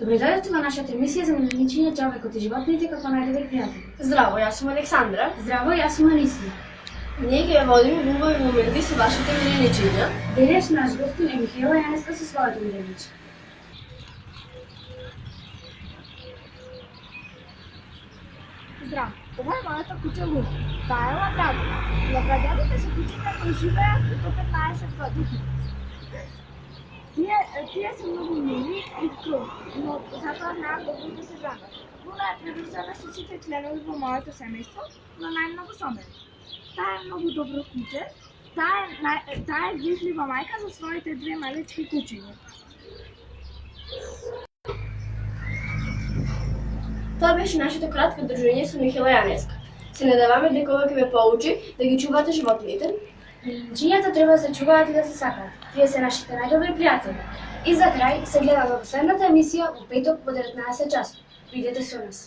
Добре дојдовте во нашата емисија за научење човекот и животните како најдобри пријатели. Здраво, јас сум Александра. Здраво, јас сум Анисија. Ние ќе водиме убави моменти со вашите миреничиња. Денес наш гостин е Михаела Јанеска со своето мирениче. Здраво, ова е моето куче Луна. Таа е лабрадор. Лабрадорите се кучета кои живеат до 15 години. Тие се многу мили и скромни, но затоа знаат добро да се хранат. Луна е приврзана со сите членови во моето семејство, но најмногу со мене. Таа е многу добро куче. Таа е грижлива мајка за своите две малечки кучиња. Тоа беше нашето кратко дружење со Михаела Јанеска. Се надеваме дека ова ќе ве поучи да ги чувате животните. Миреничињата треба да се чуваат и да се сакаат. Тие се нашите најдобри пријатели. И за крај се гледаме во следната емисија во петок во 19 часот. Бидете со нас.